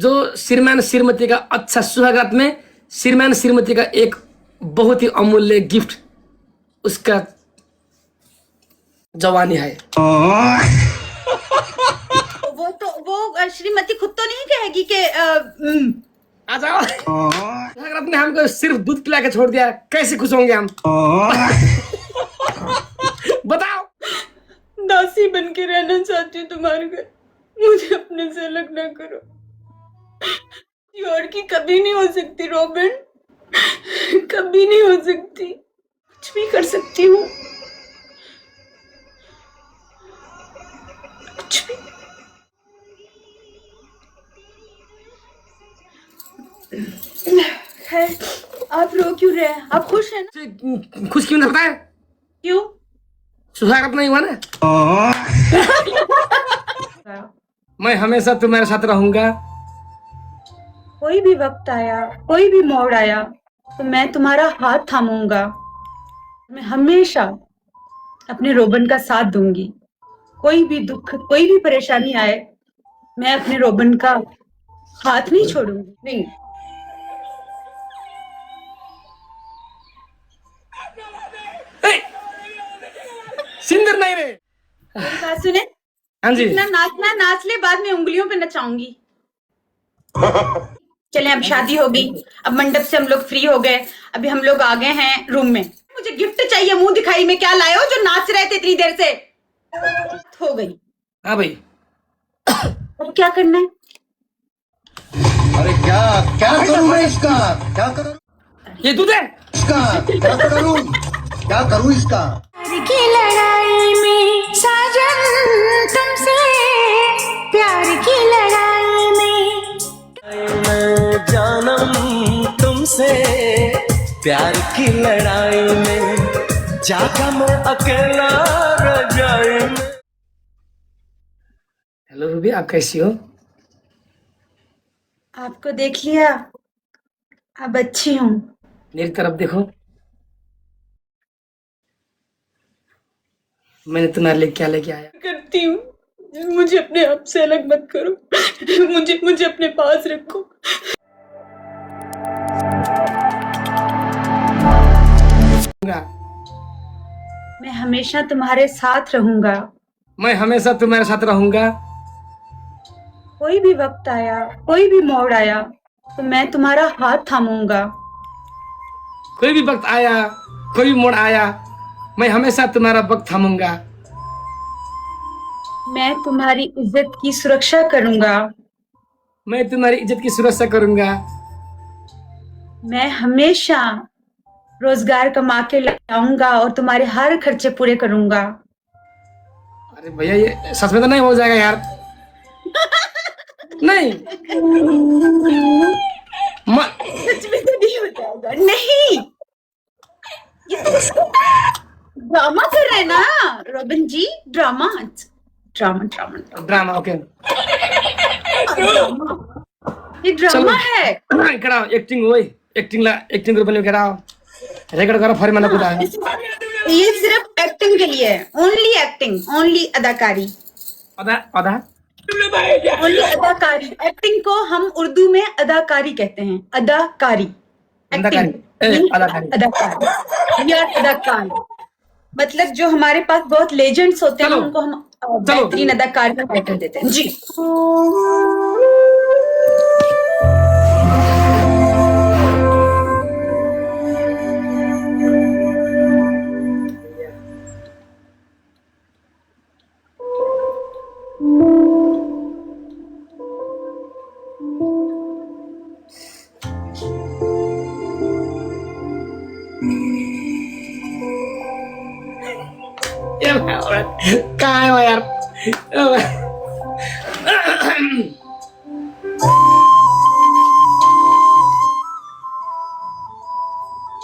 वो श्रीमती खुद तो नहीं कहेगी कि आ जाओ। सुहागरात ने हमको सिर्फ दूध पिला के छोड़ दिया, कैसे खुश होंगे हम? बताओ। दासी बन के रहना चाहती हूँ तुम्हारे घर, मुझे अपने से अलग ना करो। और की कभी नहीं हो सकती रॉबिन, कभी नहीं हो सकती। कुछ भी कर सकती हूँ, कुछ भी। है, आप रो क्यों रहे हैं? आप खुश हैं ना? खुश क्यों नहीं बताया? क्यों? सुहागरात नहीं हुआ ना? मैं हमेशा तुम्हारे साथ रहूंगा। कोई भी वक्त आया, कोई भी मोड़ आया तो मैं तुम्हारा हाथ थामूंगा। मैं हमेशा अपने रोबन का साथ दूंगी। कोई भी दुख, कोई भी परेशानी आए, मैं अपने रोबन का हाथ नहीं छोड़ूंगी। नहीं, सिंदर नहीं रे। मेरी बात सुने। हाँ जी। इतना नाचना नाच ले, बाद में उंगलियों पे नचाऊंगी। चले, अब शादी हो गई, अब मंडप से हम लोग फ्री हो गए, अभी हम लोग आ गए हैं रूम में। मुझे गिफ्ट चाहिए। मुंह दिखाई में क्या लाए हो जो नाच रहे थे इतनी देर से? हो गई। हाँ भाई। अब क्या करना है? अरे क्या क्या करूं मैं इसका? क्या करूं ये दूध है इसका? क्या करूं? क्या करूं इसका? की लड़ाई में साजन तुमसे, प्यार की लड़ाई में मैं जानम तुमसे, प्यार की लड़ाई में जागा मैं अकेला रजाई में। हेलो रूबी, आप कैसी हो? आपको देख लिया, अब अच्छी हूँ। मेरी तरफ देखो, मैंने तुम्हारे लिए क्या लेके आया। करती हूँ, मुझे अपने आप से अलग मत करो। मुझे अपने पास रखो। मैं हमेशा तुम्हारे साथ रहूंगा। मैं हमेशा तुम्हारे साथ रहूंगा। कोई भी वक्त आया, कोई भी मोड़ आया तो मैं तुम्हारा हाथ थामूंगा। कोई भी वक्त आया, कोई भी मोड़ आया, मैं हमेशा तुम्हारा वक्त थामूंगा। मैं तुम्हारी इज्जत की सुरक्षा करूंगा। मैं तुम्हारी इज्जत की सुरक्षा करूंगा। मैं हमेशा रोजगार कमा के लाऊंगा और तुम्हारे हर खर्चे पूरे करूंगा। अरे भैया, ये सच में तो नहीं हो जाएगा यार। नहीं, सच में तो नहीं हो जाएगा। नहीं, ये तो ड्रामा कर रहे हैं ना Robin ji. Drama drama drama drama. Okay, drama, ये ड्रामा है। कराओ एक्टिंग। वही एक्टिंग ग्रुप में कराओ, रिकॉर्ड करो। फॉर मैंने पूछा ये सिर्फ एक्टिंग के लिए है। ओनली एक्टिंग, ओनली अदाकारी, आधा ओनली अदाकारी। एक्टिंग को हम उर्दू में अदाकारी कहते हैं। अदाकारी, एक्टिंग, अदाकारी या अदाकार। मतलब जो हमारे पास बहुत लेजेंड्स होते हैं, उनको हम बेहतरीन अदाकार का टाइटल देते हैं। जी, कहाँ है वो यार?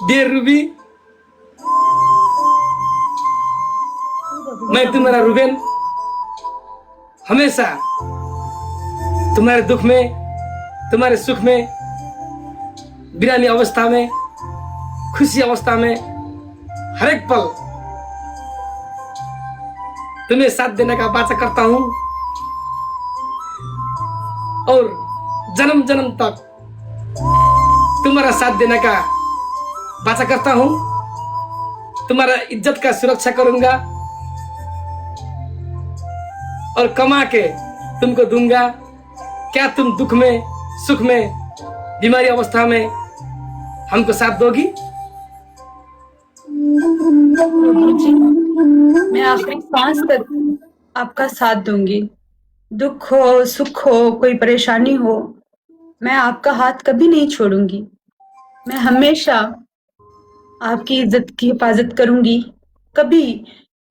डियर रूबी, मैं तुम्हारा रूबेन हमेशा तुम्हारे दुख में, तुम्हारे सुख में, वीरानी अवस्था में, खुशी अवस्था में, हर एक पल तुम्हें साथ देने का वाचा करता हूं। और जन्म जन्म तक तुम्हारा साथ देने का वाचा करता हूँ, तुम्हारा इज्जत का सुरक्षा करूंगा और कमा के तुमको दूंगा। क्या तुम दुख में, सुख में, बीमारी अवस्था में हमको साथ दोगी? जी, मैं आखिरी सांस तक आपका साथ दूंगी। दुख हो, सुख हो, कोई परेशानी हो, मैं आपका हाथ कभी नहीं छोड़ूंगी। मैं हमेशा आपकी इज्जत की हिफाजत करूंगी। कभी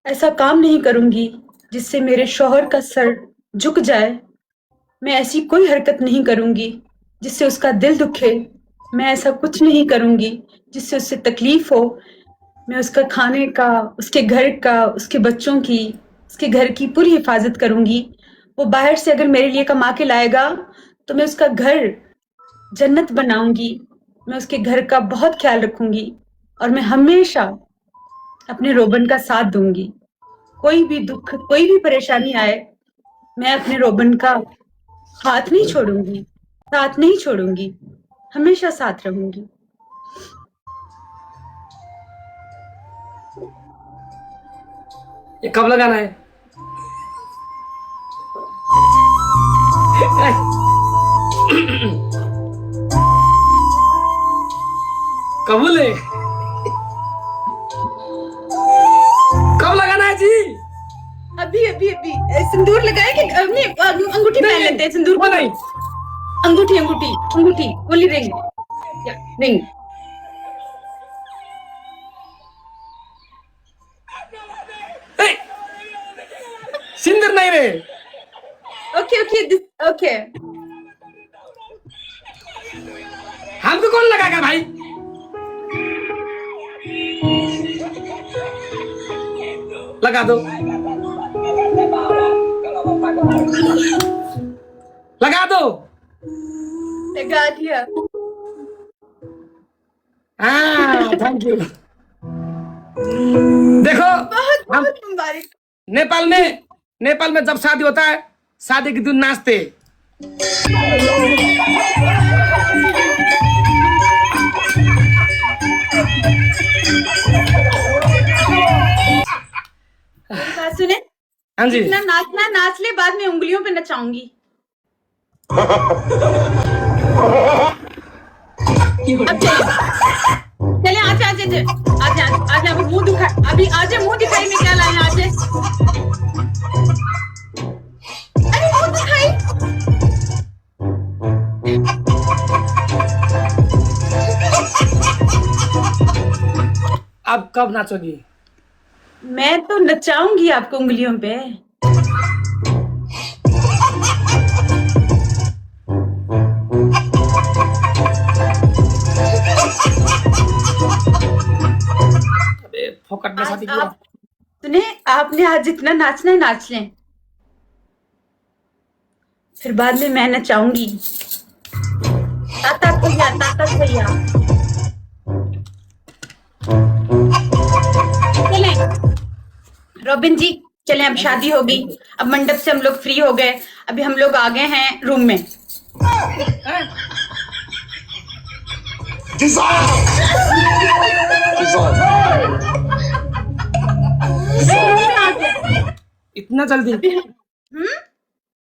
ऐसा काम नहीं करूंगी जिससे मेरे शौहर का सर झुक जाए। मैं ऐसी कोई हरकत नहीं करूंगी जिससे उसका दिल दुखे। मैं ऐसा कुछ नहीं करूंगी जिससे उससे तकलीफ हो। मैं उसका खाने का, उसके घर का, उसके बच्चों की, उसके घर की पूरी हिफाजत करूंगी। वो बाहर से अगर मेरे लिए कमा के लाएगा तो मैं उसका घर जन्नत बनाऊंगी। मैं उसके घर का बहुत ख्याल रखूंगी और मैं हमेशा अपने रोबन का साथ दूंगी। कोई भी दुख, कोई भी परेशानी आए, मैं अपने रोबन का हाथ नहीं छोड़ूंगी, साथ नहीं छोड़ूंगी, हमेशा साथ रहूंगी। ये कब लगाना है? कबूल है? कब लगाना है जी? अभी अभी अभी सिंदूर लगाए कि नहीं, अंगूठी पहन लेते हैं। सिंदूर वो नहीं, अंगूठी अंगूठी अंगूठी, ओनली रिंग, रिंग। सिंदूर नहीं रे। Okay okay okay. हमको कौन लगाएगा भाई? लगा दो, लगा दो। लगा दिया। हाँ, थैंक यू। देखो, बहुत हम बहुत मुबारक। नेपाल में जब शादी होता है, शादी के दिन नाचते। बात सुने, हाँ जी, इतना नाचना नाच ले, बाद में उंगलियों पे नचाऊंगी। अब चले आजा आजा आजा आजा, अभी मुंह दिखा, अभी आजा मुंह दिखाई में क्या लाए आजा। अरे मुंह दिखाई। अब कब नाचोगी? मैं तो नचाऊंगी आपको उंगलियों पे। अबे फोकट में शादी आज किया। आप सुने, आपने आज जितना नाचना है नाच लें, फिर बाद में मैं नचाऊंगी। ताता भैया, ताता भैया। चले रॉबिन जी, चले, अब शादी हो गई, अब मंडप से हम लोग फ्री हो गए, अभी हम लोग आ गए हैं रूम में। इतना जल्दी?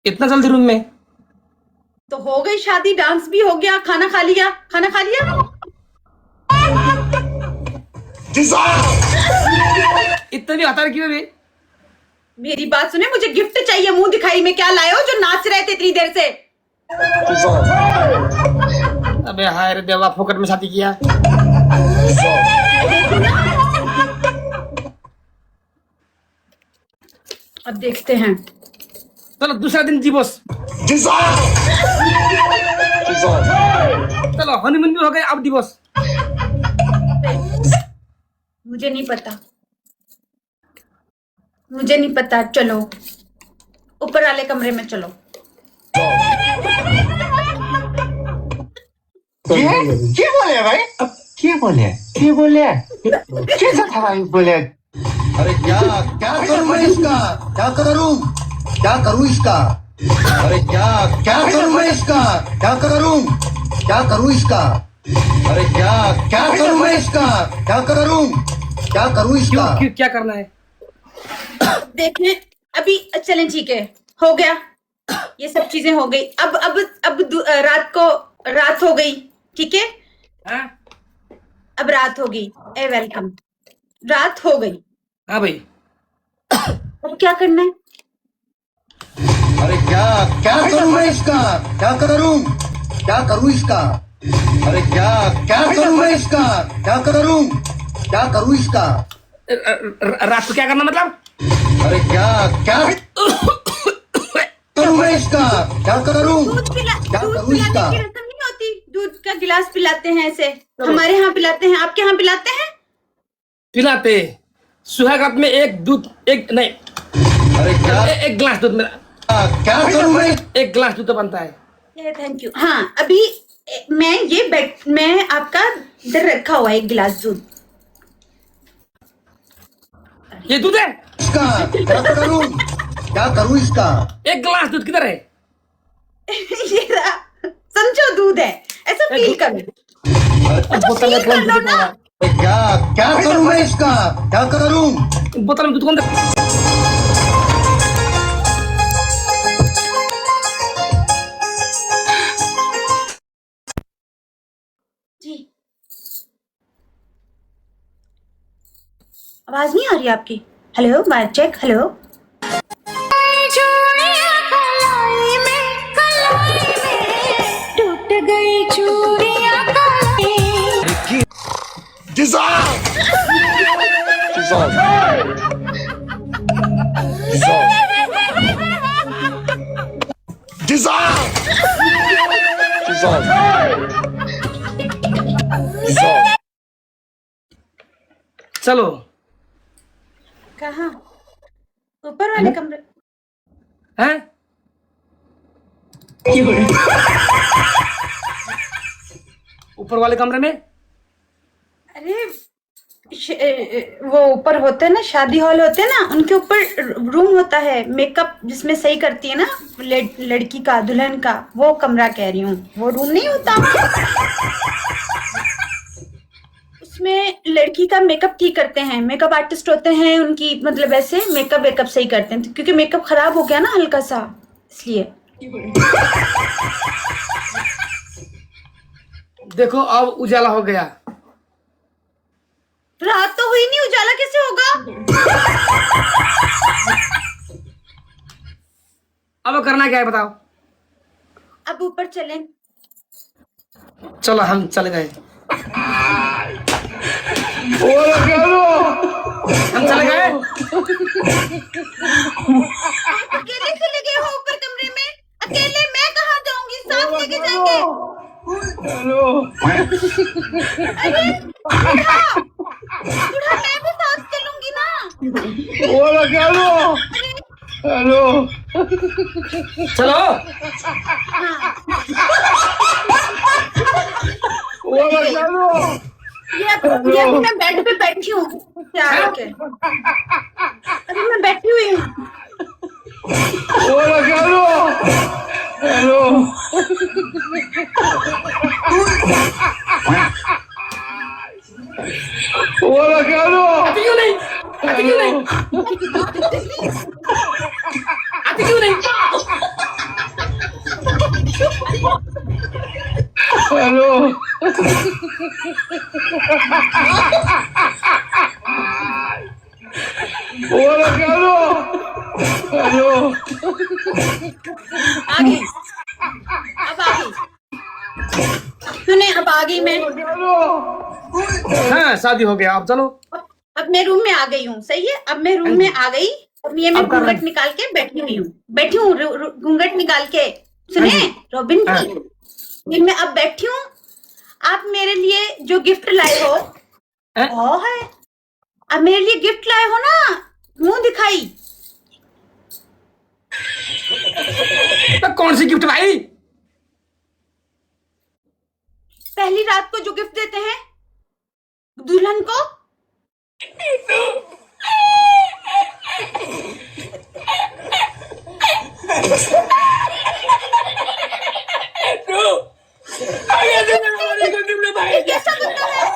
इतना जल्दी रूम में? तो हो गई शादी, डांस भी हो गया, खाना खा लिया, खाना खा लिया। इतना भी हतार क्यों बे? मेरी बात सुने, मुझे गिफ्ट चाहिए। मुंह दिखाई में क्या लाए हो जो नाच रहे थे इतनी देर से? अबे हाय रे देवा, फोकट में शादी किया। अब देखते हैं। चलो दूसरा दिन दिवस, चलो हनीमून भी हो गए, अब दिवस। मुझे नहीं पता, मुझे नहीं पता। चलो ऊपर वाले कमरे में चलो। क्या बोले भाई? क्या बोले? क्या बोले? कैसा था भाई बोले? अरे क्या क्या करूं मैं इसका? क्या करूं? क्या करूं इसका? अरे क्या क्या करूं मैं इसका? क्या करूं इसका? अरे क्या क्या करूं मैं इसका? क्या करूं इसका? क्यों क्या करना है? देखें अभी चलें, ठीक है, हो गया, ये सब चीजें हो गई। रात हो गई, ठीक है, हाँ अब रात हो गई। ए वेलकम, रात हो गई, हाँ भाई, अब क्या करना है? अरे क्या क्या करूं मैं इसका? क्या करूं इसका? अरे क्या क्या करूं मैं इसका? क्या करूं इसका? रात को क्या करना मतलब? अरे क्या क्या करूं मैं इसका? क्या करूं दूध इसका? पिलाने की रस्म नहीं होती? दूध का गिलास पिलाते हैं ऐसे, हमारे यहाँ पिलाते हैं, आपके यहाँ पिलाते हैं? पिलाते सुहाग रात में एक दूध, एक नहीं, अरे क्या एक गिलास दूध में, क्या करूं मैं? एक गिलास दूध तो बनता है। Thank you. हाँ, अभी मैं आपका इधर रखा हुआ है एक गिलास दूध। ये दूध है? इसका क्या करूं इसका? एक गिलास दूध किधर है? ये रहा, समझो दूध है, ऐसा फील करो। बोतल में कौन दूध है? अरे क्या क्या करूं मैं इसका? क्या करूं? बोतल में दूध कौन देता? जी, आवाज नहीं आ रही आपकी? Hello, mic check, hello. चूड़ियां कलाई में टूट गई चूड़ियां कलाई। चलो कहाँ? ऊपर वाले कमरे? हैं? ऊपर वाले कमरे में? अरे वो ऊपर होते हैं ना, शादी हॉल होते हैं ना, उनके ऊपर रूम होता है, मेकअप जिसमें सही करती है ना लड़की का, दुल्हन का, वो कमरा कह रही हूँ, वो रूम नहीं होता उसमें लड़की का मेकअप ठीक करते हैं, मेकअप आर्टिस्ट होते हैं उनकी, मतलब ऐसे मेकअप सही करते हैं, क्योंकि मेकअप खराब हो गया ना हल्का सा, इसलिए। देखो अब उजाला हो गया। रात तो हुई नहीं, उजाला कैसे होगा? अब करना क्या है बताओ? अब ऊपर चलें। चलो हम चले गए, हम चले गए। अकेले चले गए हो ऊपर कमरे में? अकेले मैं कहाँ जाऊंगी, साथ लेके जाएंगे। अरे बुढ़ा मैं भी साथ चलूंगी ना। चलो ये अभी मैं बेड पे बैठी हूँ, क्या के अभी मैं बैठी हुई हूँ। आती क्यों नहीं? आती क्यों नहीं? आती क्यों नहीं? आ गई, अब आ गई, सुने, अब आ गई मैं। हाँ शादी हो गया, अब चलो। अब मैं रूम में आ गई हूँ, सही है, अब मैं रूम में आ गई। अब ये मैं घूंघट निकाल के बैठी हूँ घूंघट निकाल के, सुने रॉबिन की, मैं अब बैठी हूँ। आप मेरे लिए जो गिफ्ट लाए हो वो है, आप मेरे लिए गिफ्ट लाए हो ना, मुंह दिखाई। तो कौन सी गिफ्ट भाई? पहली रात को जो गिफ्ट देते हैं दुल्हन को। कैसा बंदा है?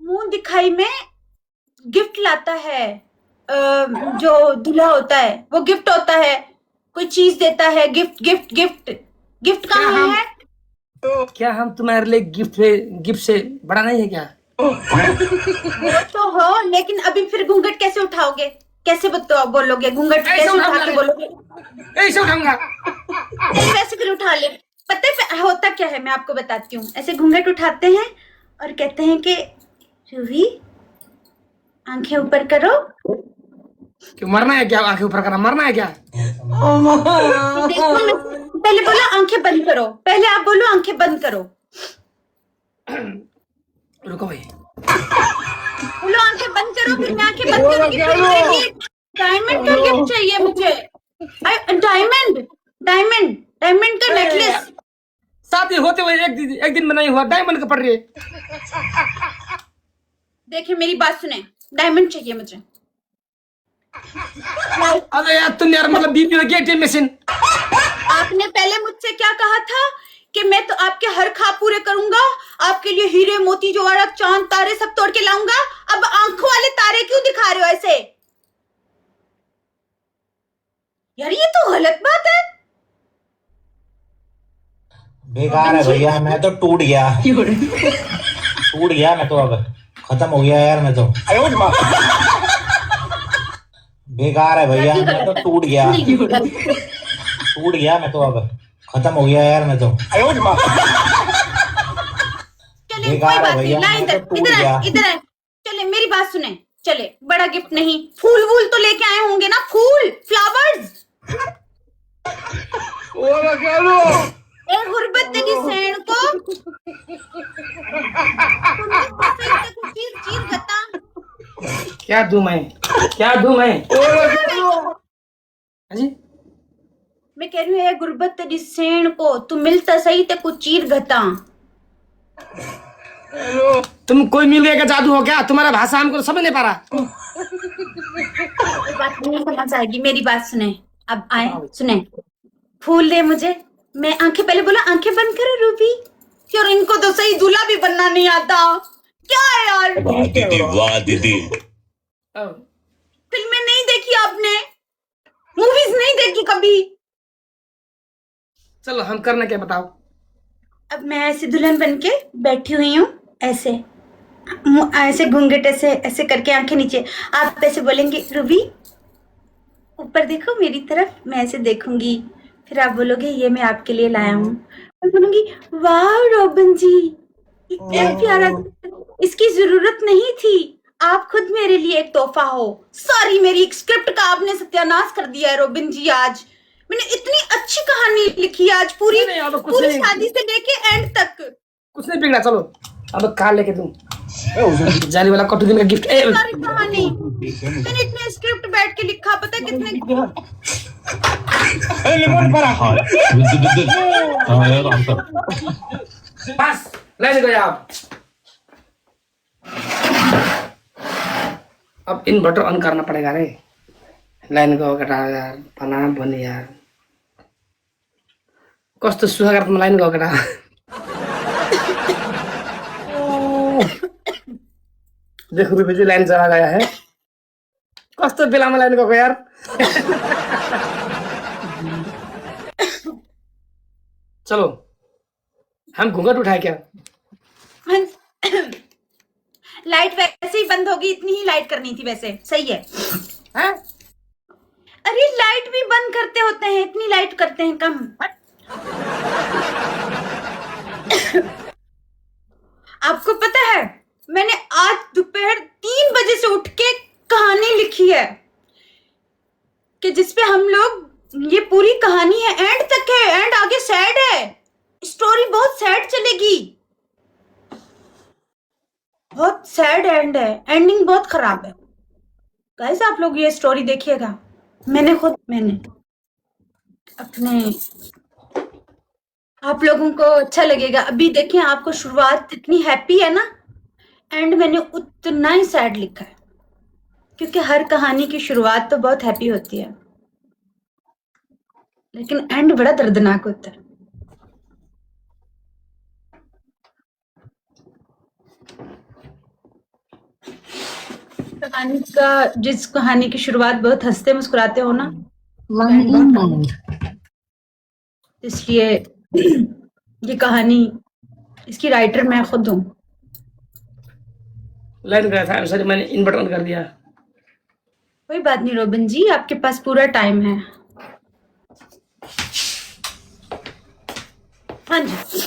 मुंह दिखाई में गिफ्ट लाता है। जो दूल्हा होता है वो गिफ्ट होता है, कोई चीज देता है, गिफ्ट गिफ्ट गिफ्ट गिफ्ट कहाँ है? क्या हम तुम्हारे लिए गिफ्ट से बड़ा नहीं है क्या? वो तो हो, लेकिन अभी फिर घूंघट कैसे उठाओगे? कैसे बोलोगे घूंघट कैसे उठा के बोलोगे? ऐसे उठाऊंगा। वैसे फिर उठा ले। पता है होता क्या है, मैं आपको बताती हूँ। ऐसे घूंघट उठाते हैं और कहते हैं कि रूही आंखें ऊपर करो। क्यों मरना है क्या? आंखें ऊपर करना मरना है क्या? देखो मैं पहले बोला आंखें बंद करो, पहले आप बोलो आंखें बंद करो। रुको भाई, बोलो आंखें बंद करो, फिर मैं आंखें बंद करूंगी। फिर मेरे लिए डायमंड का गिफ्ट चाहिए मुझे। डायमंड डायमंड डायमंड का नेकलेस। शादी होते हुए एक दिन में नहीं हुआ, डायमंड का पड़ रही है। देखिए मेरी बात सुने, डायमंड चाहिए मुझे। अरे यार तुम यार मतलब बीपी हो गया एटीएम मशीन। आपने पहले मुझसे क्या कहा था कि मैं तो आपके हर ख्वाब पूरे करूंगा, आपके लिए हीरे मोती जवाहरात चांद तारे सब तोड़ के लाऊंगा। अब आंखों वाले तारे क्यों दिखा रहे हो ऐसे? यार ये तो गलत बात है। बेकार है भैया, मैं तो टूट गया मैं तो, अब खत्म हो गया यार मैं तो। बेकार है भैया, मैं तो टूट गया मैं तो, अब खत्म हो गया यार मैं तो। चले कोई बात नहीं, ला इधर चले मेरी बात सुने। चले बड़ा गिफ्ट नहीं, फूल वूल तो लेके आए होंगे ना, फूल फ्लावर्स। ए गुर्बत की सैन को चीर गता। क्या दूं मैं? जी मैं कह रही हूँ गुर्बत तेरी सैन को तू मिलता सही ते कुछ चीर गता। तुम कोई मिल गया का जादू हो क्या? तुम्हारा भाषा हमको समझ नहीं पा रहा। बात नहीं समझ आएगी, मेरी बात सुने। अब आए सुने, फूल दे मुझे। मैं आंखें पहले बोला आंखें बंद करो रूबी। यार इनको तो सही दूल्हा भी बनना नहीं आता। क्या है यार? वाह दीदी। फिल्में नहीं देखी आपने, मूवीज नहीं देखी कभी? चलो हम करना क्या बताओ। अब मैं ऐसे दुल्हन बन के बैठी हुई हूँ, ऐसे ऐसे घूंघट ऐसे ऐसे करके आंखें नीचे। आप ऐसे बोलेंगे रूबी ऊपर देखो मेरी तरफ, मैं ऐसे देखूंगी। फिर आप बोलोगे ये मैं आपके लिए लाया हूँ। मैं बोलूंगी वाह रोबन जी इतना प्यारा, इसकी जरूरत नहीं थी, आप खुद मेरे लिए एक तोहफा हो। सॉरी मेरी स्क्रिप्ट का आपने सत्यानाश कर दिया है रोबिन जी। आज मैंने इतनी अच्छी कहानी लिखी आज, पूरी पूरी शादी से लेके एंड तक। कुछ नहीं बिगड़ा। चलो अब कहा लेके दूं जाली वाला कटु दिन का गिफ्ट। सारी कहानी मैंने इतने स्क्रिप्ट बैठ के लिखा, पता है कितने। बस ले गया आप। अब इन्वर्टर ऑन करना पड़ेगा रे। लाइन को कटा यार, पना बन यार, कस्तो सुहागर तुम लाइन को कटा। देखो बिजली लाइन चला गया है, कस्तो बेला में लाइन को यार। चलो हम घूंघट उठाए क्या? लाइट वैसे ही बंद होगी, इतनी ही लाइट करनी थी वैसे। सही है, हैं? अरे लाइट भी बंद करते होते हैं, इतनी लाइट करते हैं कम। आपको पता है मैंने आज दोपहर 3 बजे से उठ के कहानी लिखी है कि जिसपे हम लोग, ये पूरी कहानी है, एंड तक है, एंड आगे सैड है, स्टोरी बहुत सैड चलेगी, बहुत सैड एंड है, एंडिंग बहुत खराब है। गाइस आप लोग ये स्टोरी देखिएगा, मैंने अपने, आप लोगों को अच्छा लगेगा। अभी देखिए आपको शुरुआत इतनी हैप्पी है ना, एंड मैंने उतना ही सैड लिखा है, क्योंकि हर कहानी की शुरुआत तो बहुत हैप्पी होती है। लेकिन एंड बड़ा दर्दनाक होता है। कहानी का जिस कहानी की शुरुआत बहुत हंसते मुस्कुराते हो ना, एंड बहुत इसलिए ये कहानी, इसकी राइटर मैं खुद हूँ। लाइन गया था, सॉरी, मैंने इन्वर्टर ऑन कर दिया। कोई बात नहीं रोबिन जी, आपके पास पूरा टाइम है। हाँ जी।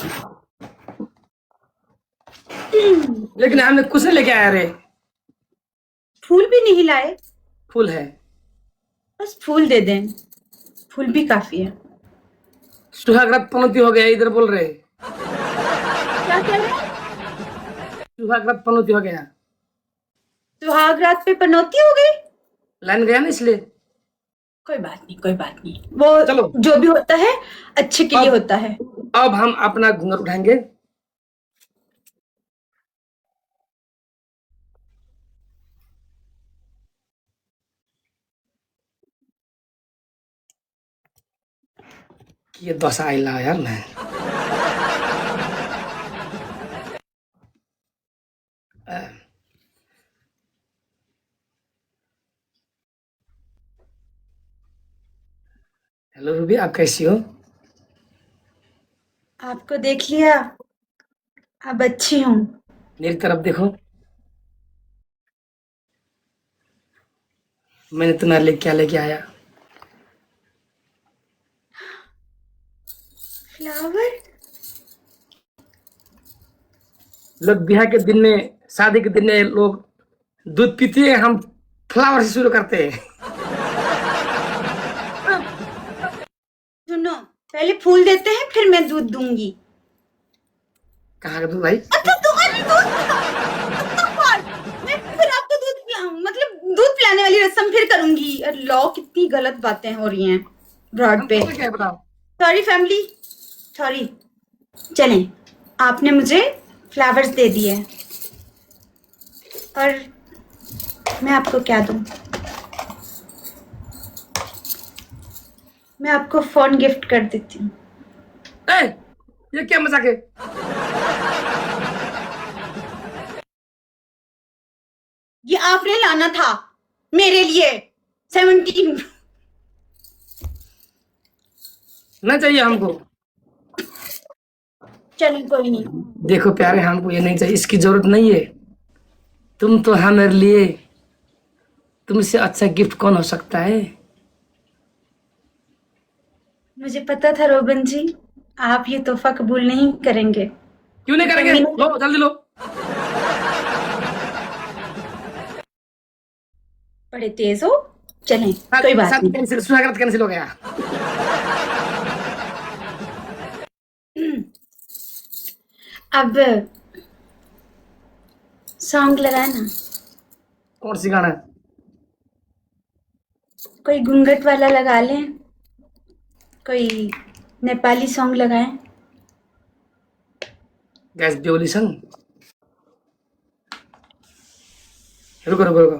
लेकिन हमने कुछ नहीं लेके आया रे। फूल भी नहीं लाए? फूल है। बस फूल दे दें, फूल भी काफी है। सुहागरात पनौती हो गया, इधर बोल रहे। क्या कह रहे हैं? सुहागरात पनौती हो गया। सुहाग रात पे पनौती हो गई? लाइन गया ना इसलिए। कोई बात नहीं, कोई बात नहीं, वो चलो। जो भी होता है अच्छे के लिए अब- होता है। अब हम अपना घूंघट उठाएंगे। ये दशा आइला यार मैं। हेलो रूबी, आप कैसी हो? आपको देख लिया, अब अच्छी हूँ। मेरी तरफ देखो, मैंने तुम्हारे लिए क्या लेके आया। फ्लावर? लोग ब्याह के दिन में, शादी के दिन में लोग दूध पीते हैं, हम फ्लावर से शुरू करते हैं। सुनो, पहले फूल देते हैं फिर मैं दूध दूंगी। कहाँ का दूध भाई? अच्छा तो अरे दूध मैं फिर आपको दूध पिलाऊं, मतलब दूध पिलाने वाली रस्म फिर करूंगी। अरे लॉ, कितनी गलत बातें हो रही हैं ब्रॉड पे। क्या है बताओ? Sorry family, sorry. चलें, आपने मुझे फ्लावर्स दे दिए और मैं आपको क्या दूं? मैं आपको फोन गिफ्ट कर देती हूँ। ए, ये क्या मजाक है? ये आपने लाना था मेरे लिए 17। ना चाहिए हमको। चलिए कोई नहीं। देखो प्यारे, हमको ये नहीं चाहिए, इसकी जरूरत नहीं है। तुम तो हमारे लिए, तुमसे अच्छा गिफ्ट कौन हो सकता है? मुझे पता था रोबन जी, आप ये तोहफा कबूल नहीं करेंगे। क्यों नहीं करेंगे? लो जल्दी लो। बड़े तेज हो। चलें, कोई बात नहीं। कैंसिल, सुहागरात कैंसिल हो गया। अब सॉन्ग लगाए ना, कौन सी गाना? कोई घूंघट वाला लगा लें, कोई नेपाली सॉन्ग लगाएं। गैस ब्योली संग। रुको रुको रुको,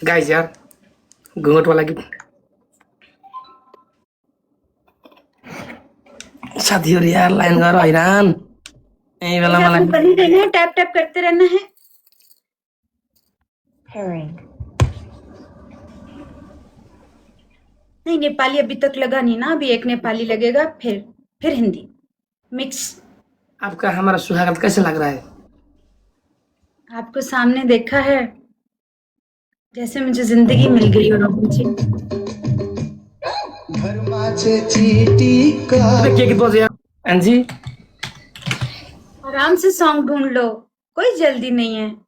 गाइस यार, घूंघट वाला गिफ्ट। शादी हो रही है यार, लाइन करो हैरान। यही वाला आपको मला। कर ही देना है, टैप टैप करते रहना है। नहीं, नेपाली अभी तक लगा नहीं ना, अभी एक नेपाली लगेगा, फिर हिंदी मिक्स। आपका हमारा सुहागरात कैसे लग रहा है? आपको सामने देखा है जैसे मुझे जिंदगी मिल गई हो रोबन जी। क्या गीत बजे यार जी? आराम से सॉन्ग ढूंढ लो, कोई जल्दी नहीं है।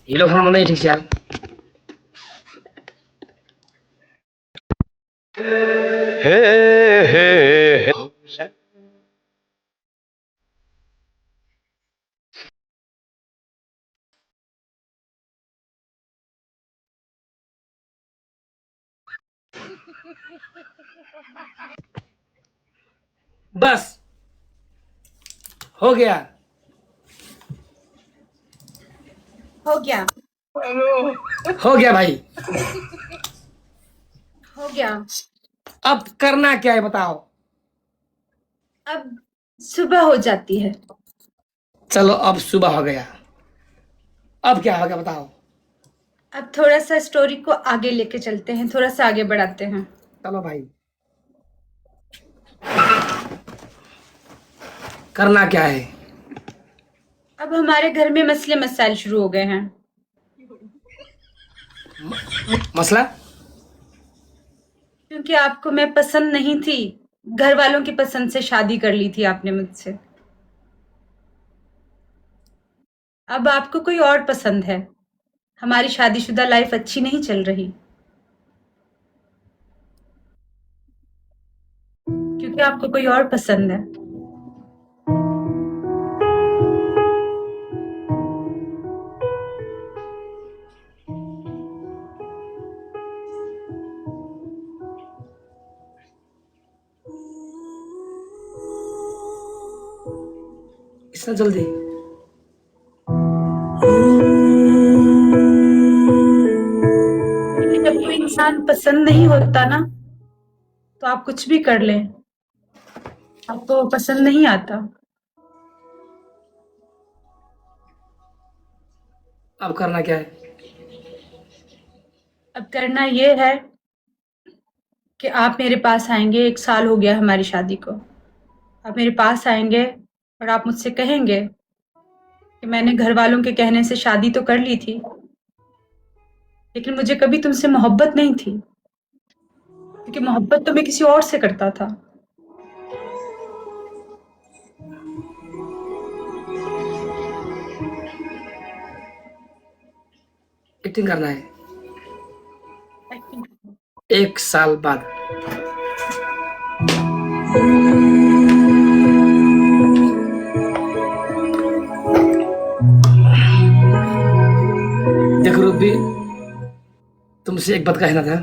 ये लोग हम नहीं ठीक से यार। बस हो गया। हो गया, हो गया भाई। हो गया। अब करना क्या है बताओ। अब सुबह हो जाती है। चलो अब सुबह हो गया, अब क्या होगा बताओ। अब थोड़ा सा स्टोरी को आगे लेके चलते हैं, थोड़ा सा आगे बढ़ाते हैं। चलो भाई, करना क्या है। अब हमारे घर में मसले मसाइल शुरू हो गए हैं। मसला? क्योंकि आपको मैं पसंद नहीं थी, घर वालों की पसंद से शादी कर ली थी आपने मुझसे। अब आपको कोई और पसंद है। हमारी शादीशुदा लाइफ अच्छी नहीं चल रही, क्योंकि आपको कोई और पसंद है। इतना जल्दी? जब कोई इंसान पसंद नहीं होता ना, तो आप कुछ भी कर लें, आपको वो पसंद नहीं आता। अब करना क्या है। अब करना ये है कि आप मेरे पास आएंगे। 1 साल हो गया हमारी शादी को। आप मेरे पास आएंगे और आप मुझसे कहेंगे कि मैंने घर वालों के कहने से शादी तो कर ली थी, लेकिन मुझे कभी तुमसे मोहब्बत नहीं थी, क्योंकि मोहब्बत तो मैं किसी और से करता था। एक्टिंग करना है 1 साल बाद। देखो रूबी, तुमसे एक बात कहना था।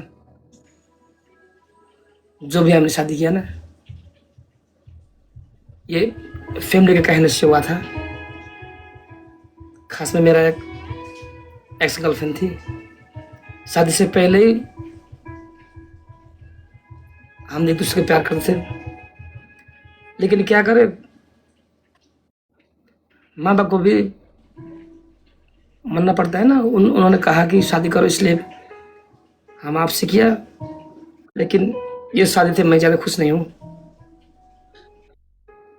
जो भी हमने शादी किया ना, ये फैमिली के कहने से हुआ था। खास में मेरा एक एक्स गर्लफ्रेंड थी। शादी से पहले ही हम एक दूसरे को प्यार करते थे, लेकिन क्या करे, माँ बाप को भी मानना पड़ता है ना। उन्होंने कहा कि शादी करो, इसलिए हम आपसे किया। लेकिन ये शादी से मैं ज्यादा खुश नहीं हूँ।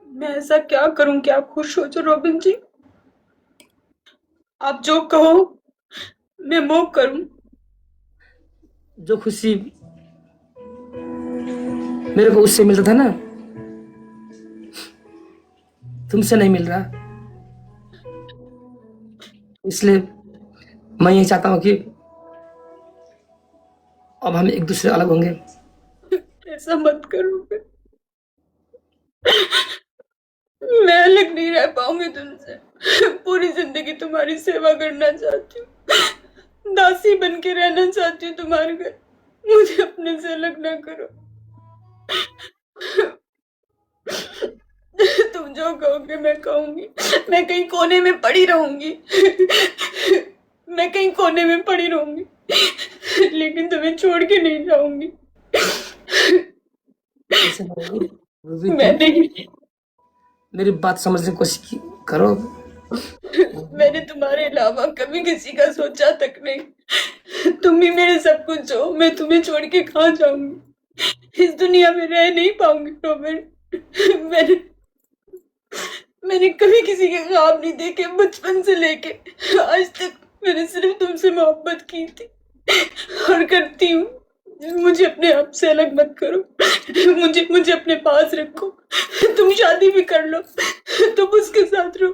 मैं ऐसा क्या करूं कि आप खुश हो जाओ रॉबिन जी? आप जो कहो मैं वो करूं। जो खुशी मेरे को उससे मिलता था ना, तुमसे नहीं मिल रहा। इसलिए मैं यही चाहता हूँ कि अब हम एक दूसरे अलग होंगे। ऐसा मत करो, मैं अलग नहीं रह पाऊंगी तुमसे। पूरी जिंदगी तुम्हारी सेवा करना चाहती हूँ, दासी बन के रहना चाहती हूँ तुम्हारे घर। मुझे अपने से अलग ना करो। तुम जो कहोगे मैं कहूंगी। मैं कहीं कोने में पड़ी रहूंगी। मैं कहीं कोने में पड़ी रहूंगी, लेकिन तुम्हें छोड़ के नहीं जाऊंगी। ऐसे करोगी? रूबी, मैं नहीं। मेरी बात समझने की कोशिश करो। मैंने तुम्हारे अलावा कभी किसी का सोचा तक नहीं। तुम ही मेरे सब कुछ हो। मैं तुम्हें छोड़ के कहाँ जाऊंगी? इस दुनिया में रह नहीं पाऊंगी रॉबिन। मैंने कभी किसी के ख्वाब नहीं देखे। बचपन से लेके आज तक मैंने सिर्फ तुमसे मोहब्बत की थी और करती हूँ। मुझे अपने आप से अलग मत करो। मुझे अपने पास रखो। तुम शादी भी कर लो, तुम उसके साथ रहो,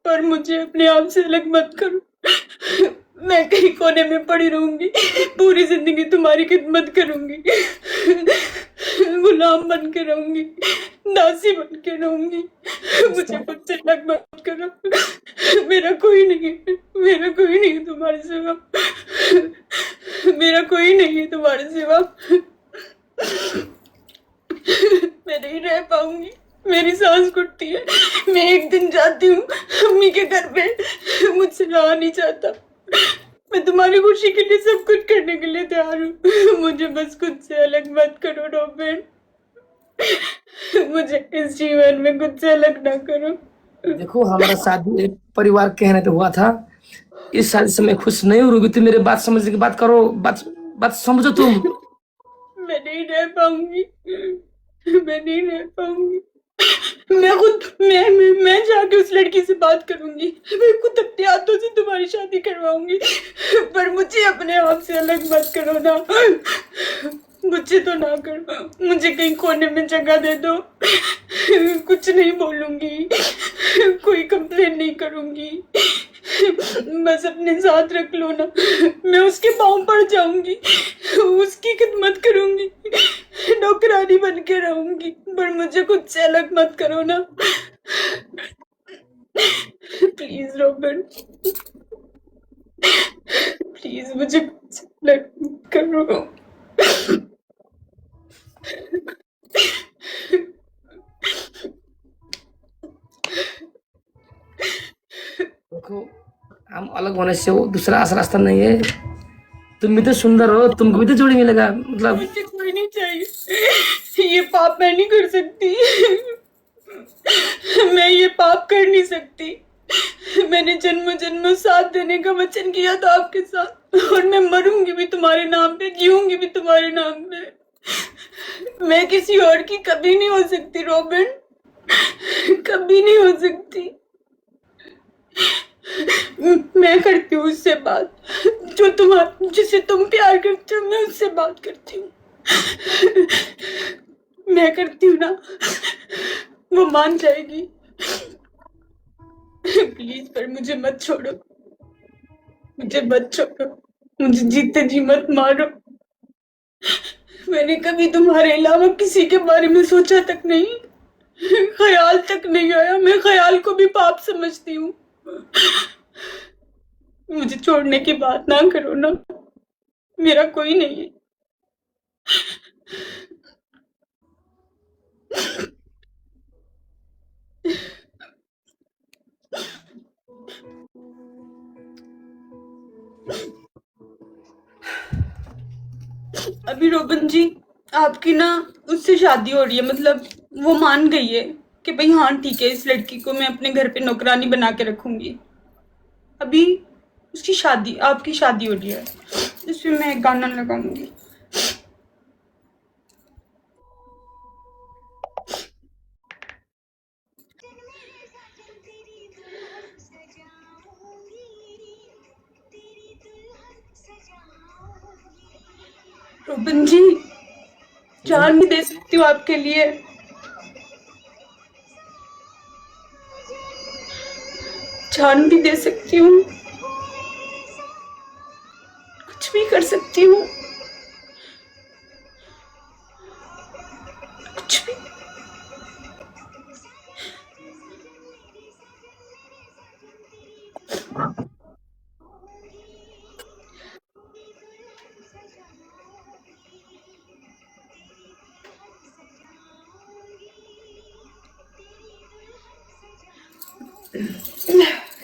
पर मुझे अपने आप से अलग मत करो। मैं कहीं कोने में पड़ी रहूंगी, पूरी जिंदगी तुम्हारी खिदमत करूंगी, गुलाम बन के रहूंगी, दासी बन के रहूंगी। मुझे खुद से अलग मत करो। मेरा कोई नहीं है, मेरा कोई नहीं है तुम्हारे सिवा। मेरा कोई नहीं है तुम्हारे सिवा। मैं नहीं रह पाऊंगी। मेरी सांस घुटती है। मैं एक दिन जाती हूँ अम्मी के घर पे, मुझसे रहा नहीं जाता। मैं तुम्हारी खुशी के लिए सब कुछ करने के लिए तैयार हूँ। मुझे बस खुद से अलग मत करो रॉबिन। मुझे इस जीवन में खुद से अलग ना करो। देखो हमारा शादी एक परिवार कहने पे हुआ था, इस शादी से मैं खुश नहीं हूँ। तुम मेरे बात समझने की बात करो, बात समझो तुम। मैं नहीं रह पाऊंगी, मैं नहीं रह पाऊंगी। मैं जाके उस लड़की से बात करूंगी, मैं खुद अपने हाथों से तुम्हारी शादी करवाऊंगी, पर मुझे अपने आप से अलग मत करो ना। मुझे तो ना करो, मुझे कहीं कोने में जगह दे दो। कुछ नहीं बोलूंगी, कोई कंप्लेन नहीं करूंगी, बस अपने साथ रख लो ना। मैं उसके पाँव पड़ जाऊंगी, उसकी खिदमत करूंगी, नौकरानी बन के रहूंगी, पर मुझे खुद से अलग मत करो ना। प्लीज रॉबिन, प्लीज मुझे खुद से अलग मत करो। देखो हम अलग होने से वो दूसरा रास्ता नहीं है। तुम भी तो सुंदर हो, तुमको भी तो जोड़ी मिलेगा। मतलब मुझे कोई नहीं चाहिए, ये पाप मैं नहीं कर सकती। मैं ये पाप कर नहीं सकती। मैंने जन्म जन्म साथ देने का वचन किया था आपके साथ, और मैं मरूंगी भी तुम्हारे नाम पे, जीऊंगी भी तुम्हारे नाम पे। मैं किसी और की कभी नहीं हो सकती रॉबिन, कभी नहीं हो सकती। मैं करती हूँ उससे बात, जिसे तुम प्यार करते हो, मैं उससे बात करती हूँ। मैं करती हूँ ना, वो मान जाएगी। प्लीज पर मुझे मत छोड़ो, मुझे मत छोड़ो, मुझे जीते जी मत मारो। मैंने कभी तुम्हारे अलावा किसी के बारे में सोचा तक नहीं, ख्याल तक नहीं आया। मैं ख्याल को भी पाप समझती हूँ। मुझे छोड़ने की बात ना करो ना, मेरा कोई नहीं है। अभी रोबन जी, आपकी ना उससे शादी हो रही है, मतलब वो मान गई है कि भाई हाँ ठीक है, इस लड़की को मैं अपने घर पे नौकरानी बना के रखूंगी। अभी उसकी शादी, आपकी शादी हो रही है, इसमें मैं एक गाना लगाऊंगी। रोबन जी, जान भी दे सकती हूँ आपके लिए, जान भी दे सकती हूँ, कुछ भी कर सकती हूँ, कुछ भी।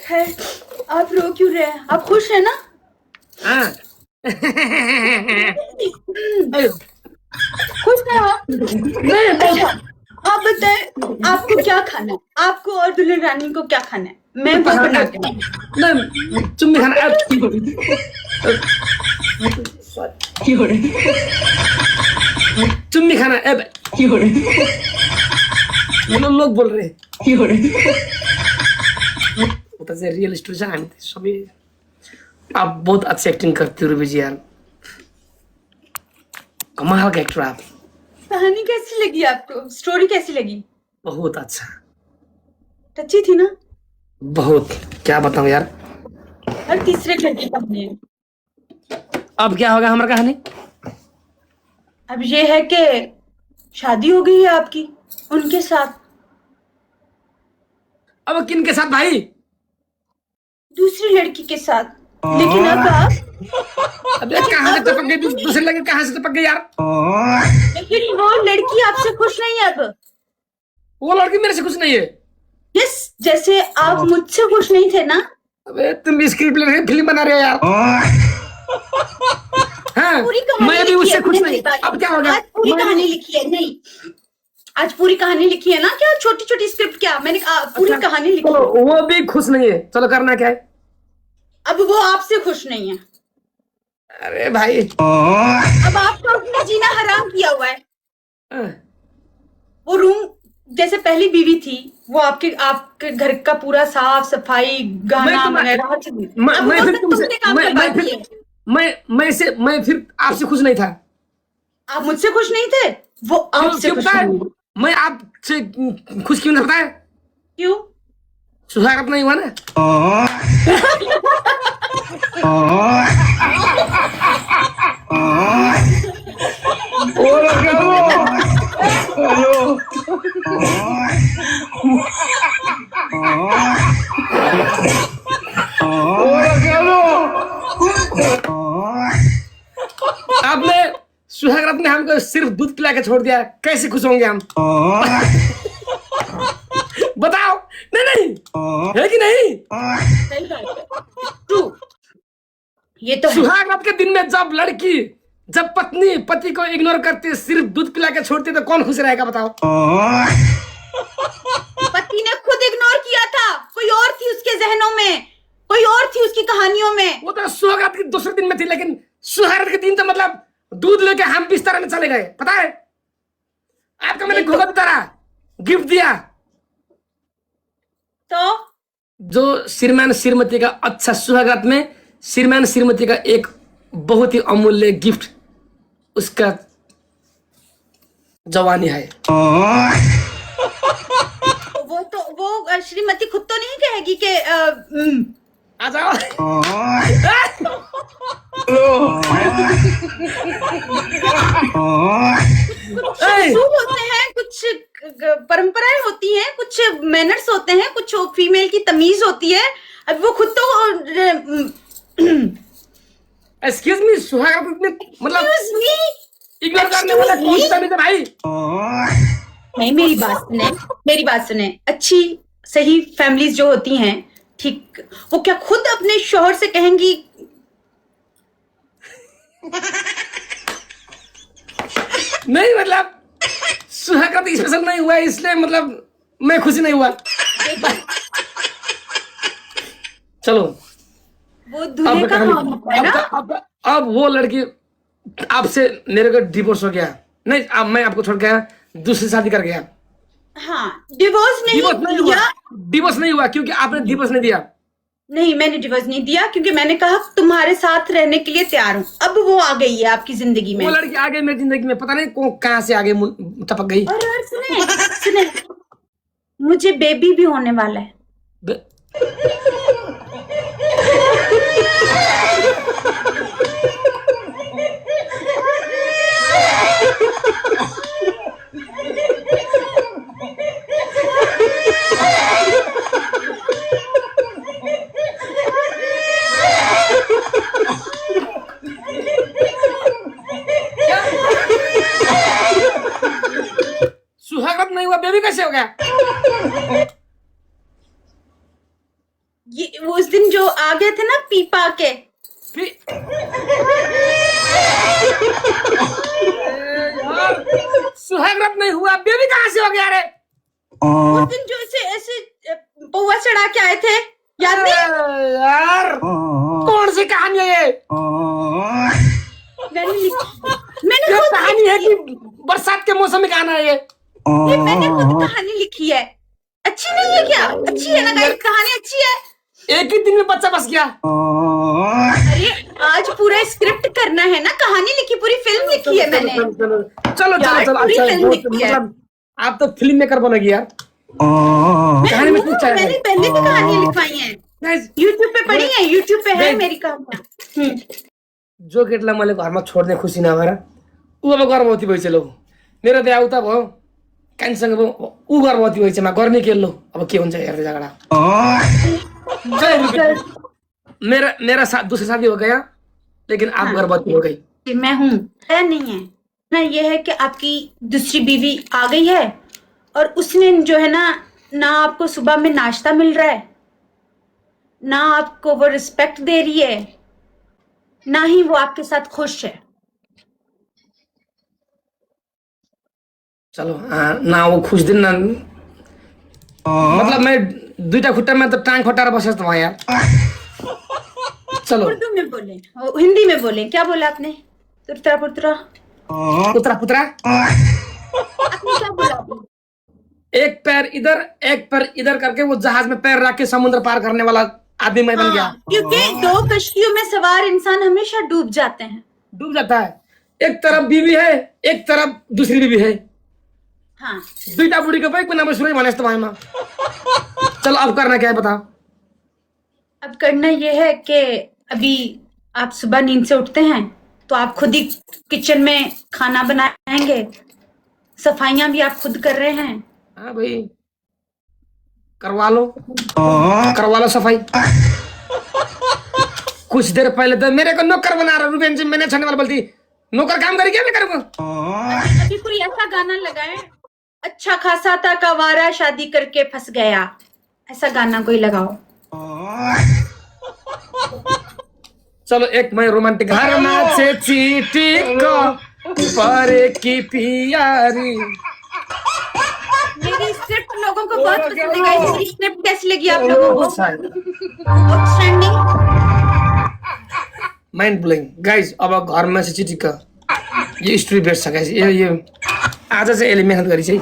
है, आप रो क्यों रहे हैं? आप खुश हैं ना? हाँ। खुश हैं आप? अच्छा, आप बताएं आपको क्या खाना है? आपको और दुल्हन रानी को क्या खाना है? मैं वो बना के नहीं, चुम्मी खाना चुम्मी खाना लोग बोल रहे रियल स्टोरी जान सभी। आप बहुत अच्छी एक्टिंग करती हो रूबी जी यार, कमाल का एक्टर आप। कहानी कैसी लगी आपको? स्टोरी कैसी लगी? बहुत अच्छा, अच्छी थी ना? बहुत, क्या बताऊं यार। हर तीसरे घंटे कहानी है। अब क्या होगा हमारा कहानी? अब ये है कि शादी हो गई है आपकी उनके साथ। अब किन के साथ भाई? दूसरी लड़की के साथ। लेकिन अब आप, अब कहाँ से टपक गई? दूसरे लड़के कहाँ से टपक गई यार? लेकिन वो लड़की आपसे खुश नहीं है अब। वो लड़की मेरे से खुश नहीं है। यस, जैसे आप मुझसे खुश नहीं थे ना, अबे तुम स्क्रिप्ट लिख रहे फिल्म बना रहे हो यार। हाँ, पूरी कहानी मैं भी लिखी उससे है, खुश मैंने नहीं। बता अब दिया। क्या हो गया? आज पूरी मैं- कहानी लिखी है। नहीं, आज पूरी कहानी लिखी है ना। क्या छोटी छोटी स्क्रिप्ट? क्या मैंने पूरी अच्छा, कहानी लिखी चलो है। वो भी खुश नहीं है, चलो करना क्या है? अब वो आपसे खुश नहीं है। अरे भाई अब आपका उसने जीना हराम किया हुआ है। हाँ, वो रूम जैसे पहली बीवी थी, वो आपके घर का पूरा साफ सफाई गाना मैं वगैरह मैं- मैं फिर तुमसे काम मैं करवाती फिर है। मैं फिर आपसे खुश नहीं था। आप मुझसे खुश नहीं थे, वो क्यों आपसे क्यों खुश पता है? नहीं है। मैं आपसे खुश क्यों नहीं, पता है? क्यों? सुधार नहीं हुआ ना। आपने सुहागरात ने हमको सिर्फ दूध पिला के छोड़ दिया, कैसे खुश होंगे हम? बताओ। नहीं नहीं, है कि नहीं? सही बात है। True। ये तो है। सुहागरात के दिन में जब पत्नी पति को इग्नोर करती है, सिर्फ दूध पिला के छोड़ती है, तो कौन खुश रहेगा बताओ? पति ने खुद इग्नोर किया था, कोई और थी उसके जहनों में, कोई और थी उसकी कहानियों में। वो तो सुहागरात के दूसरे दिन में थी, लेकिन सुहागरात के दिन तो मतलब दूध लेके हम बिस्तर में चले गए, पता है? आपका मैंने घोगा उतारा, गिफ्ट दिया। तो जो श्रीमान श्रीमती का अच्छा सुहागरात में श्रीमान श्रीमती का एक बहुत ही अमूल्य गिफ्ट, उसका जवानी है। वो श्रीमती खुद तो नहीं कहेगी कि आ जाओ। असूल होते हैं, कुछ परंपराएं होती हैं, कुछ मैनर्स होते हैं, कुछ फीमेल की तमीज होती है। अब वो खुद तो एक्सक्यूज मी, सुहागरात में मतलब Excuse me? इग्नोर करने वाला कौन सा तमीज है भाई? नहीं, मेरी बात सुने। अच्छी सही फैमिलीज जो होती हैं, ठीक, वो क्या खुद अपने शौहर से कहेंगी? नहीं मतलब सुहागरात स्पेशल नहीं हुआ, इसलिए मतलब मैं खुशी नहीं हुआ। चलो वो दूल्हे का काम होता है ना। अब वो लड़की आपसे मेरे को डिवोर्स हो गया, नहीं अब मैं आपको छोड़ गया, दूसरी शादी कर गया। हाँ, डिवोर्स नहीं दिया। डिवोर्स नहीं हुआ क्योंकि आपने डिवोर्स नहीं दिया। नहीं, मैंने डिवोर्स नहीं दिया क्योंकि मैंने कहा तुम्हारे साथ रहने के लिए तैयार हूँ। अब वो आ गई है आपकी जिंदगी में। वो लड़की आ गई मेरी जिंदगी में, पता नहीं कहाँ से आगे टपक गई। और सुने, मुझे बेबी भी होने वाला है। सुहागरात नहीं हुआ, बेबी कैसे हो गया? ये उस दिन जो आ गए थे ना पीपा के, सुहागरात नहीं हुआ, बेबी कहाँ से हो गया रे? उस दिन जो ऐसे पौवा चढ़ा के आए थे, याद नहीं? यार कौन सी कहानी है ये? मैंने ये खुद कहानी है कि बरसात के मौसम में गाना है ये? मैंने खुद कहानी लिखी है। अच्छी नहीं है क्या? अच्छी है ना गाइस, कहानी अच्छी है। एक ही दिन में बच्चा बस गया। अरे आज पूरा स्क्रिप्ट करना है ना, कहानी लिखी, पूरी फिल्म लिखी है मैंने। चलो यार, पूरी अच्छा फिल्म लिखी है। मतलब आप तो फिल्म मेकर बनेगी यार। कहानी में कुछ मैंने पहले भी कहानी लिखवाई है, यूट्यूब पे पढ़ी है, यूट्यूब पे है मेरी कहानियां। जो केटला मैले घरमा छोड्ने खुसी नभएर ऊ अब गर्भवती भइसक्यो लो, मेरो बिहा उता भयो, कान्छीसँग ऊ गर्भवती भइसक्यो, मा गर्ने के लो, अब के हुन्छ हेर्दै झगडा। मेरा दूसरी शादी हो गया, लेकिन आप गर्भवती हो गई। मैं हूँ नहीं है ना, ये है कि आपकी दूसरी बीवी आ गई है और उसने जो है ना आपको सुबह में नाश्ता मिल रहा है, ना आपको वो रिस्पेक्ट दे रही है, ना ही वो आपके साथ खुश है। चलो ना वो खुश दिन ना मतलब मैं दुईटा खुट्टा में तो टांग फटार बसे तो यार। चलो उर्दू में बोले, हिंदी में बोले। क्या बोला आपने? तुरतरा पुत्रा, पुत्रा पुत्रा। आपने क्या बोला अभी? एक पैर इधर करके वो जहाज में पैर रख के समुद्र पार करने वाला आदमी मैं बन गया। क्योंकि दो कश्तियों में सवार इंसान हमेशा डूब जाते हैं। डूब जाता है। एक तरफ बीवी है, एक तरफ दूसरी बीवी है। हाँ, दुईटा बुढ़ी के भाई कोई सूरज माने तो भाई माँ। चलो अब करना क्या है बताओ। अब करना यह है कि अभी आप सुबह नींद से उठते हैं तो आप खुद ही किचन में खाना बनाएंगे, सफाइयां भी आप खुद कर रहे हैं। हाँ भाई करवा लो सफाई। कुछ देर पहले तो मेरे को नौकर बना रहा रूबेन जी, मैंने छाने वाला बोलती नौकर काम करी क्या मैं करूँगा। अभी कोई ऐसा गाना लगाए, अच्छा खासा था कवारा शादी करके फंस गया, ऐसा गाना कोई लगाओ। चलो एक मैं रोमांटिक घर में से चीटी को परे की पियारी। मेरी स्क्रिप्ट लोगों को बहुत पसंद है गाइस। मेरी स्क्रिप्ट कैसी लगी आप लोगों को? Outstanding, mind blowing guys. अब घर में से चिठी का ये स्टोरी बेस्ट छ गाइस। ये आज चाहिँ यसले मेहनत गरी चाहिँ